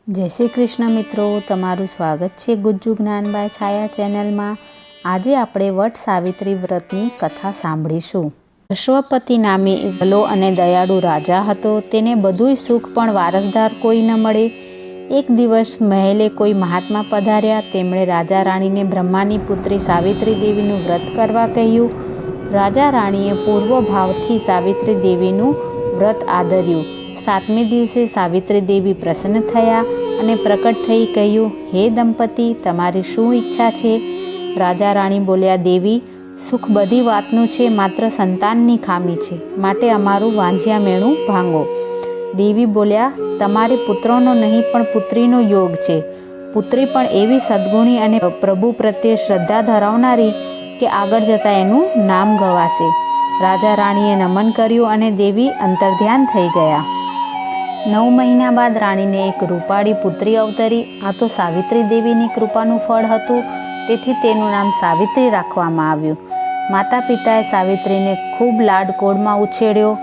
जय श्री कृष्ण मित्रों, तमारू स्वागत है गुज्जू ज्ञान बाय छाया चेनल में। आज आपणे वट सावित्री व्रतनी कथा सांभळीशुं। अश्वपति नामे एक भलो अने दयाळु राजा हतो। तेने बधुंय सुख पण वारसदार कोई न मळे। एक दिवस महले कोई महात्मा पधार्या। तेमणे राजा राणीने ब्रह्मानी पुत्री सावित्री देवीनुं व्रत करवा कह्युं। राजा राणीए पूर्व भावथी सावित्री देवीनुं व्रत आदर्युं। 7मे दिवसे सावित्री देवी प्रसन्न थया अने प्रकट थई कह्युं, हे दंपति, तमारी शुं इच्छा छे? राजा राणी बोल्या, देवी, सुख बधी वातनुं छे, मात्र संताननी खामी छे, माटे अमारुं वांझिया मेणुं भांगो। देवी बोल्या, तमारे पुत्रोनो नहीं पण पुत्रीनो योग छे। पुत्री पण एवी सद्गुणी अने प्रभु प्रत्ये श्रद्धा धरावनारी के आगळ जता एनुं नाम गवाशे। राजा राणीए नमन कर्युं अने देवी अंतर्ध्यान थई गया। 9 महीना बाद राणीने एक रूपाળી पुत्री अवतरी। आ तो सावित्री देवीनी कृपानुं फळ हतुं, तेथी तेनुं नाम सावित्री राखवामां આવ્યું। माता पिताए सावित्रीने खूब लाडकोडमां उछेर्यो।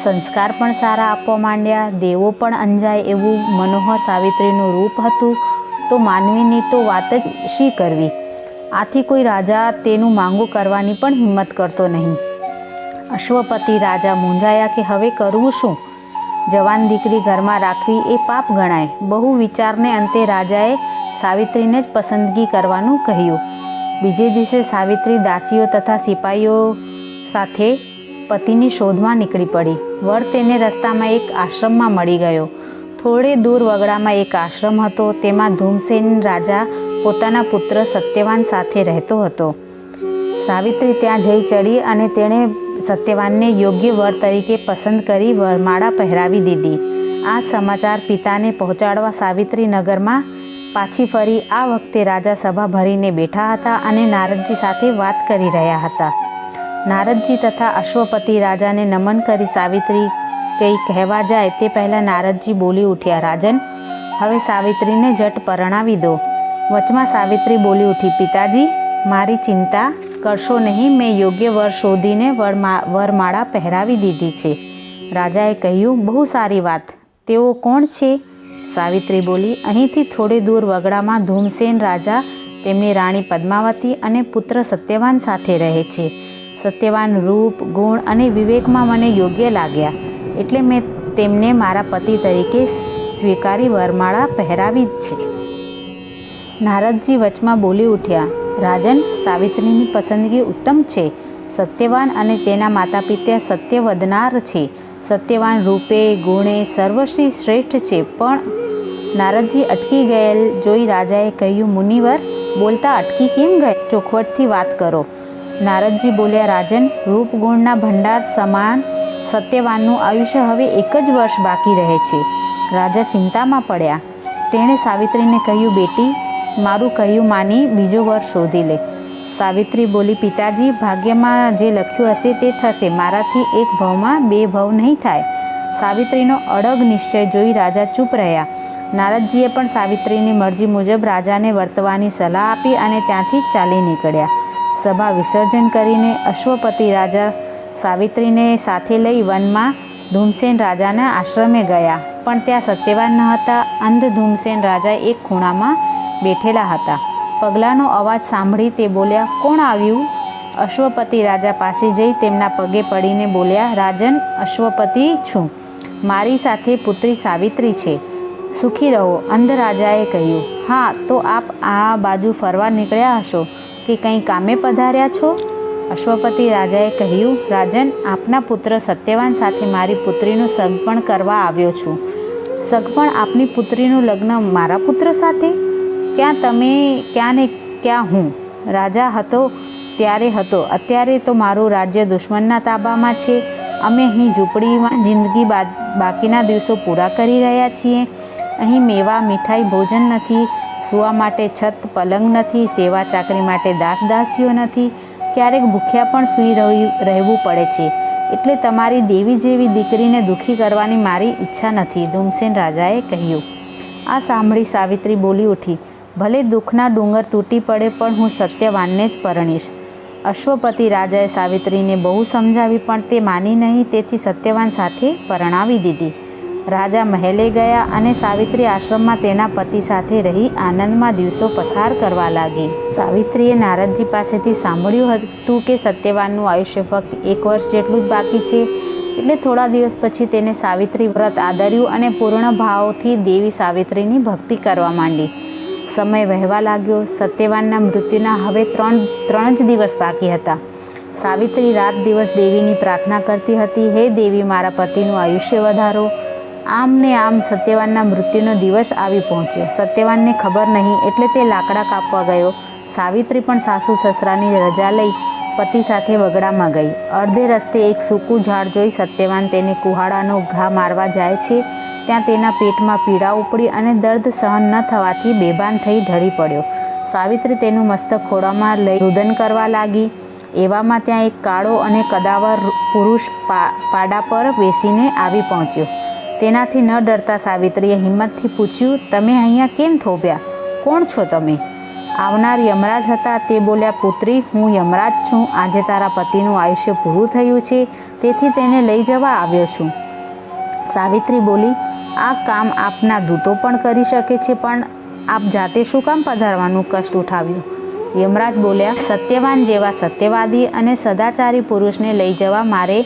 संस्कार पण सारा आपवा मांड्या। देवो पण अंजाय एवुं मनोहर सावित्रीनुं रूप हतुं, तो मानवीनी तो वात ज शी करवी। आथी कोई राजा तेनुं मांगुं करवानी पण हिम्मत करतो नहीं। अश्वपति राजा मूंझाया के हवे करवुं शुं? जवान दीकरी घर में राखवी ए पाप गणाय। बहु विचारने अंते राजाए सावित्रीने ज पसंदगी करवानुं कह्युं। बीजे दिवसे सावित्री दासीओ तथा सिपाहीओ साथे पतिनी शोधमां निकળી पड़ी। वळ तेने रस्तामां एक आश्रममां मळी गयो। थोड़े दूर वगड़ामां एक आश्रम हतो। तेमां धूमसेन राजा पोताना पुत्र सत्यवान साथे रहतो हतो। सावित्री त्यां जई चढ़ी अने तेणे सत्यवानने योग्य वर तरीके पसंद करी वरमाळा पहरावी दीधी। आ समाचार पिताने पहोंचाडवा सावित्री नगर में पाछी फरी। आ वखते राजा सभा भरीने बैठा हता अने नारदजी साथे वात करी रह्या हता। नारदजी तथा अश्वपति राजाने नमन करी सावित्री कई कहेवा जाए ते पहला नारदजी बोली उठ्या, राजन, हवे सावित्रीने झट परणावी दो। वचमां सावित्री बोली उठी, पिताजी, मारी चिंता करशो नहीं, मैं योग्य वर शोधीने वरमाळा पहरावी दीधी छे। राजाए कह्युं, बहु सारी वात, तेओ कोण छे? सावित्री बोली, અહીંથી थोड़े दूर वगड़ामां धूमसेन राजा तेमनी राणी पद्मावती अने पुत्र सत्यवान साथे रहे छे। सत्यवान रूप, गुण अने विवेकमां मने योग्य लाग्या, एटले मैं तेमने मारा पति तरीके स्वीकारी वरमाळा पहरावी छे। नारदजी वचमां बोली उठ्या, राजन, सावित्रीनी पसंदगी उत्तम छे। सत्यवान अने तेना माता पिता सत्यवदनार छे। सत्यवान रूपे गुणे सर्वश्री श्रेष्ठ छे। पण नारदजी अटकी गયેલ જોઈ રાજાએ કહ્યું, મુનિવર, બોલતા અટકી કેમ ગયે? ચોખવટથી વાત કરો। નારદજી બોલ્યા, રાજન, રૂપ ગુણના ભંડાર સમાન સત્યવાનનું આયુષ્ય હવે 1 જ વર્ષ બાકી રહે છે। રાજા ચિંતામાં પડ્યા। તેણે સાવિત્રીને કહ્યું, બેટી, मारू कह્યું मानी बीजो वर शोधी ले। सावित्री बोली, पिताजी, भाग्य में जे लख्युं हशे ते थशे। माराथी 1 भव में 2 भव नहीं थाय। सावित्रीनो अड़ग निश्चय जोई राजा चूप रह्या। नारदजीए पण सावित्रीनी मरजी मुजब राजाने वर्तवानी सलाह आपी अने त्यांथी चाली निकळ्या। सभा विसर्जन करीने अश्वपति राजा सावित्रीने साथे लई वन में धूमसेन राजाना आश्रमे गया। पण त्यां सत्यवान न हता। अंध धूमसेन राजा एक खूणामां બેઠેલા હતા। પગલાંનો અવાજ સાંભળી તે બોલ્યા, કોણ આવ્યું? અશ્વપતિ રાજા પાસે જઈ તેમના પગે પડીને બોલ્યા, રાજન, અશ્વપતિ છું। મારી સાથે પુત્રી સાવિત્રી છે। સુખી રહો। અંધ રાજાએ કહ્યું, હા, તો આપ આ બાજુ ફરવા નીકળ્યા હશો કે કંઈ કામે પધાર્યા છો? અશ્વપતિ રાજાએ કહ્યું, રાજન, આપના પુત્ર સત્યવાન સાથે મારી પુત્રીનું સગપણ કરવા આવ્યો છું। સગપણ આપની પુત્રીનું લગ્ન મારા પુત્ર સાથે? क्या तमे क्या ने क्या हूँ? राजा हतो त्यारे हतो, अत्यारे तो मारू राज्य दुश्मनना ताबामां छे। अमे अहीं झूंपड़ीमां जिंदगी बाकीना दिवसों पूरा करी रह्या छीए। अहीं मेवा, मीठाई, भोजन नथी, सुवा माटे छत पलंग नथी, सेवा चाकरी माटे दास दासीओ नथी, क्यारेक भूख्या पण सूई रहेवुं पड़े छे। एटले तमारी देवी जेवी दीकरीने दुखी करवानी मारी इच्छा नथी। धूमसेन राजाए कह्युं। आ सांभળી सावित्री बोली उठी, भले दुखना डूंगर तूटी पड़े पण हूँ सत्यवानने ज परણીશ। अश्वपति राजाए सावित्रीने बहु समझावी पण ते मानी नहीं। तेथी सत्यवान साथे परणावी दीधी। રાજા મહેલે ગયા અને સાવિત્રી આશ્રમમાં તેના પતિ સાથે રહી આનંદમાં દિવસો પસાર કરવા લાગી. સાવિત્રીએ નારદજી પાસેથી સાંભળ્યું હતું કે સત્યવાનનું આયુષ્ય ફક્ત 1 વર્ષ જેટલું જ બાકી છે. એટલે થોડા દિવસ પછી તેને સાવિત્રી વ્રત આદર્યું અને પૂર્ણ ભાવથી દેવી સાવિત્રીની ભક્તિ કરવા માંડી. સમય વહેવા લાગ્યો. સત્યવાનના મૃત્યુના હવે ત્રણ જ દિવસ બાકી હતા. સાવિત્રી રાત દિવસ દેવીની પ્રાર્થના કરતી હતી, હે દેવી, મારા પતિનું આયુષ્ય વધારો. આમ ને આમ સત્યવાનના મૃત્યુનો દિવસ આવી પહોંચ્યો. સત્યવાનને ખબર નહીં એટલે તે લાકડા કાપવા ગયો. સાવિત્રી પણ સાસુ સસરાની રજા લઈ પતિ સાથે વગડામાં ગઈ. અડધે રસ્તે એક સૂકું ઝાડ જોઈ સત્યવાન તેને કુહાડાનો ઘા મારવા જાય છે. ત્યાં તેના પેટમાં પીડા ઉપડી અને દર્દ સહન ન થવાથી બેભાન થઈ ઢળી પડ્યો. સાવિત્રી તેનું મસ્તક ખોળામાં લઈ રુદન કરવા લાગી. એવામાં ત્યાં એક કાળો અને કદાવર પુરુષ પાડા પર બેસીને આવી પહોંચ્યો. તેનાથી ન ડરતા સાવિત્રીએ હિંમતથી પૂછ્યું, તમે અહીંયા કેમ થોભ્યા? કોણ છો તમે? આવનાર યમરાજ હતા. તે બોલ્યા, પુત્રી, હું યમરાજ છું. આજે તારા પતિનું આયુષ્ય પૂરું થયું છે, તેથી તેને લઈ જવા આવ્યો છું. સાવિત્રી બોલી, આ કામ આપના દૂતો પણ કરી શકે છે, પણ આપ જાતે શું કામ પધારવાનું કષ્ટ ઉઠાવ્યું? યમરાજ બોલ્યા, સત્યવાન જેવા સત્યવાદી અને સદાચારી પુરુષને લઈ જવા મારે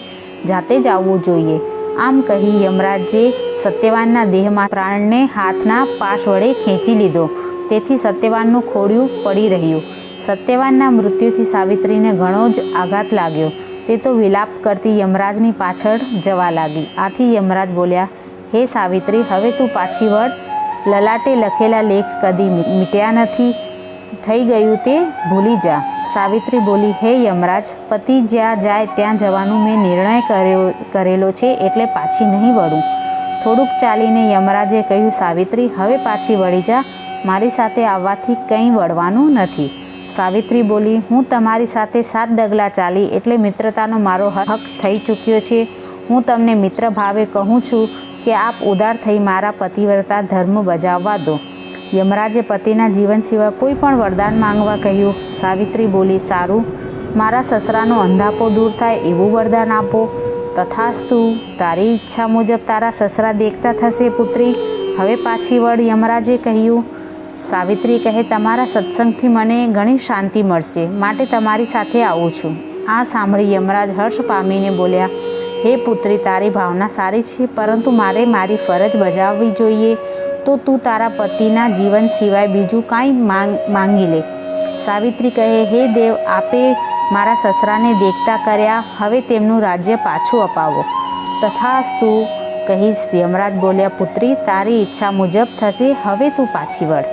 જાતે જ આવવું જોઈએ. આમ કહી યમરાજે સત્યવાનના દેહમાં પ્રાણને હાથના પાશ વડે ખેંચી લીધો. તેથી સત્યવાનનું ખોડિયું પડી રહ્યું. સત્યવાનના મૃત્યુથી સાવિત્રીને ઘણો જ આઘાત લાગ્યો. તે તો વિલાપ કરતી યમરાજની પાછળ જવા લાગી. આથી યમરાજ બોલ્યા, હે સાવિત્રી, હવે તું પાછી વળ. લલાટે લખેલા લેખ કદી મીટ્યા નથી. થઈ ગયું તે ભૂલી જા. સાવિત્રી બોલી, હે યમરાજ, પતિ જ્યાં જાય ત્યાં જવાનું મેં નિર્ણય કરેલો છે, એટલે પાછી નહીં વળું. થોડુંક ચાલીને યમરાજે કહ્યું, સાવિત્રી, હવે પાછી વળી જા. મારી સાથે આવવાથી કંઈ વળવાનું નથી. સાવિત્રી બોલી, હું તમારી સાથે 7 ડગલા ચાલી એટલે મિત્રતાનો મારો હક થઈ ચૂક્યો છે. હું તમને મિત્ર ભાવે કહું છું કે આપ ઉદાર થઈ મારા પતિવ્રતા ધર્મ બજાવવા દો. યમરાજે પતિના જીવન સિવાય કોઈ પણ વરદાન માંગવા કહ્યું. સાવિત્રી બોલી, સારું, મારા સસરાનો અંધાપો દૂર થાય એવું વરદાન આપો. તથાસ્તુ, તારી ઈચ્છા મુજબ તારા સસરા દેખતા થશે પુત્રી. હવે પાછી વળ. યમરાજે કહ્યું. સાવિત્રી કહે, તમારા સત્સંગથી મને ઘણી શાંતિ મળશે, માટે તમારી સાથે આવું છું. આ સાંભળી યમરાજ હર્ષ પામીને બોલ્યા, હે પુત્રી, તારી ભાવના સારી છે, પરંતુ મારે મારી ફરજ બજાવવી જોઈએ. તો તું તારા પતિના જીવન સિવાય બીજું કાંઈ માંગી લે. સાવિત્રી કહે, હે દેવ, આપે મારા સસરાને દેખતા કર્યા, હવે તેમનું રાજ્ય પાછું અપાવો. તથાસ્તુ કહી યમરાજ બોલ્યા, પુત્રી, તારી ઈચ્છા મુજબ થશે, હવે તું પાછી વળ.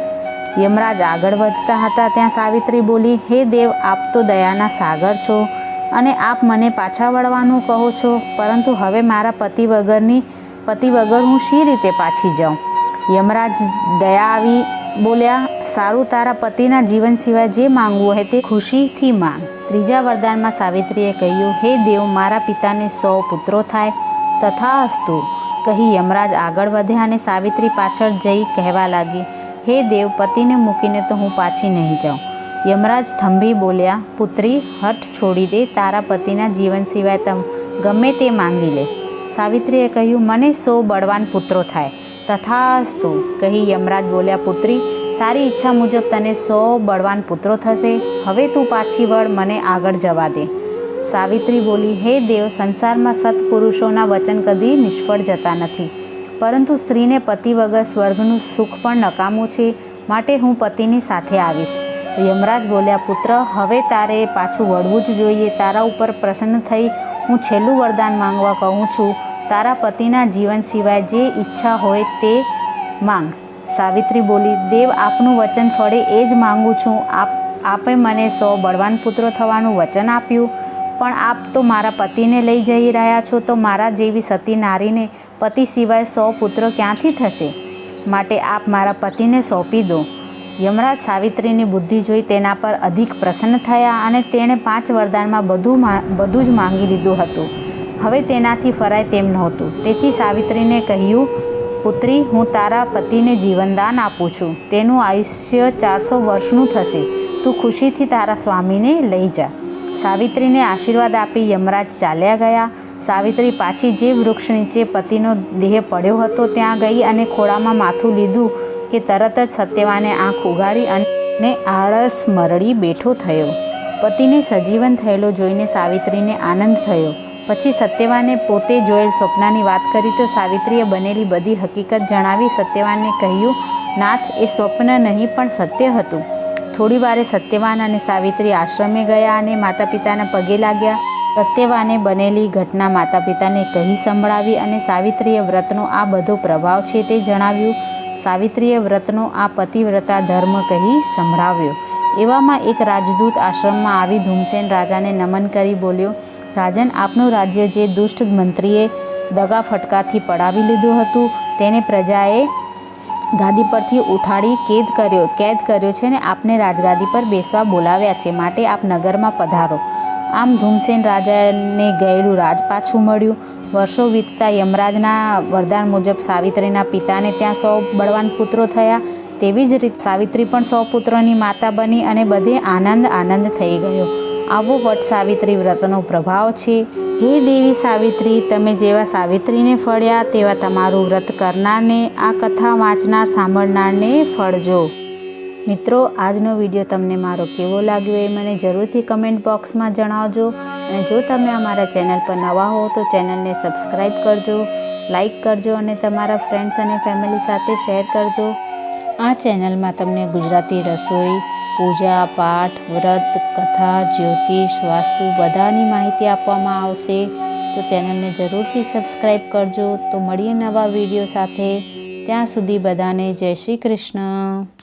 યમરાજ આગળ વધતા હતા ત્યાં સાવિત્રી બોલી, હે દેવ, આપ તો દયાના સાગર છો અને આપ મને પાછા વળવાનું કહો છો, પરંતુ હવે મારા પતિ વગર હું શી રીતે પાછી જાઉં? યમરાજ દયા આવી બોલ્યા, સારું, તારા પતિના જીવન સિવાય જે માંગવું હોય તે ખુશીથી માંગ. ત્રીજા વરદાનમાં સાવિત્રીએ કહ્યું, હે દેવ, મારા પિતાને 100 પુત્રો થાય. તથાસ્તુ કહી યમરાજ આગળ વધ્યા અને સાવિત્રી પાછળ જઈ કહેવા લાગી, હે દેવ, પતિને મૂકીને તો હું પાછી નહીં જાઉં. યમરાજ થંભી બોલ્યા, પુત્રી, હઠ છોડી દે. તારા પતિના જીવન સિવાય ગમે તે માંગી લે. સાવિત્રીએ કહ્યું, મને 100 બળવાન પુત્રો થાય. તથાસ્તુ કહી યમરાજ બોલ્યા, પુત્રી, તારી ઈચ્છા મુજબ તને 100 બળવાન પુત્રો થશે. હવે તું પાછી વળ, મને આગળ જવા દે. સાવિત્રી બોલી, હે દેવ, સંસારમાં સત્પુરુષોના વચન કદી નિષ્ફળ જતા નથી, પરંતુ સ્ત્રીને પતિ વગર સ્વર્ગનું સુખ પણ નકામું છે, માટે હું પતિની સાથે આવીશ. યમરાજ બોલ્યા, પુત્ર, હવે તારે પાછું વળવું જ જોઈએ. તારા ઉપર પ્રસન્ન થઈ હું છેલ્લું વરદાન માંગવા કહું છું. તારા પતિના જીવન સિવાય જે ઈચ્છા હોય તે માંગ. સાવિત્રી બોલી, દેવ, આપનું વચન ફળે એ જ માંગુ છું. આપે મને 100 બળવાન પુત્રો થવાનું વચન આપ્યું, પણ આપ તો મારા પતિને લઈ જઈ રહ્યા છો, તો મારા જેવી સતી નારીને પતિ સિવાય 100 પુત્ર ક્યાંથી થશે? માટે આપ મારા પતિને સોંપી દો. યમરાજ સાવિત્રીની બુદ્ધિ જોઈ તેના પર અધિક પ્રસન્ન થયા અને તેણે 5 વરદાનમાં બધું જ માંગી લીધું હતું. હવે તેનાથી ફરાય તેમ નહોતું. તેથી સાવિત્રીને કહ્યું, પુત્રી, હું તારા પતિને જીવનદાન આપું છું. તેનું આયુષ્ય 400 વર્ષનું થશે. તું ખુશીથી તારા સ્વામીને લઈ જા. સાવિત્રીને આશીર્વાદ આપી યમરાજ ચાલ્યા ગયા. સાવિત્રી પાછી જે વૃક્ષ નીચે પતિનો દેહ પડ્યો હતો ત્યાં ગઈ અને ખોળામાં માથું લીધું કે તરત જ સત્યવાને આંખ ઉગાડી અને આળસ મરડી બેઠો થયો. પતિને સજીવન થયેલો જોઈને સાવિત્રીને આનંદ થયો. પછી સત્યવાને પોતે જોયેલ સ્વપ્નની વાત કરી તો સાવિત્રીએ બનેલી બધી હકીકત જણાવી. સત્યવાને કહ્યું, નાથ, એ સ્વપ્ન નહીં પણ સત્ય હતું. થોડી વારે સત્યવાન અને સાવિત્રી આશ્રમે ગયા અને માતા પિતાના પગે લાગ્યા. સત્યવાને બનેલી ઘટના માતા પિતાને કહી સંભળાવી અને સાવિત્રીએ વ્રતનો આ બધો પ્રભાવ છે તે જણાવ્યું. સાવિત્રીએ વ્રતનો આ પતિવ્રતા ધર્મ કહી સંભળાવ્યો. એવામાં એક રાજદૂત આશ્રમમાં આવી ધૂમસેન રાજાને નમન કરી બોલ્યો, રાજન, આપનું રાજ્ય જે દુષ્ટ મંત્રીએ દગા ફટકાથી પડાવી લીધું હતું તેને પ્રજાએ ગાદી પરથી ઉઠાડી કેદ કર્યો છે અને આપને રાજગાદી પર બેસવા બોલાવ્યા છે, માટે આપ નગરમાં પધારો. આમ ધૂમસેન રાજાને ગયેલું રાજ પાછું મળ્યું. વર્ષો વીતતા યમરાજના વરદાન મુજબ સાવિત્રીના પિતાને ત્યાં 100 બળવાન પુત્રો થયા. તેવી જ રીતે સાવિત્રી પણ 100 પુત્રોની માતા બની અને બધે આનંદ થઈ ગયો. આવો વટ સાવિત્રી વ્રતનો પ્રભાવ છે. હે દેવી સાવિત્રી, તમે જેવા સાવિત્રીને ફળ્યા તેવા તમારું વ્રત કરનારને, આ કથા વાંચનાર સાંભળનારને ફળજો. મિત્રો, આજનો વિડીયો તમને મારો કેવો લાગ્યો એ મને જરૂરથી કમેન્ટ બોક્સમાં જણાવજો. અને જો તમે અમારા ચેનલ પર નવા હો તો ચેનલને સબસ્ક્રાઈબ કરજો, લાઈક કરજો અને તમારા ફ્રેન્ડ્સ અને ફેમિલી સાથે શેર કરજો. આ ચેનલમાં તમને ગુજરાતી રસોઈ, પૂજા પાઠ, વ્રત, કથા, જ્યોતિષ, વાસ્તુ બધાની માહિતી આપવામાં આવશે. તો ચેનલને જરૂરથી સબસ્ક્રાઈબ કરજો. તો મળીએ નવા વિડીયો સાથે. ત્યાં સુધી બધાને જય શ્રી કૃષ્ણ.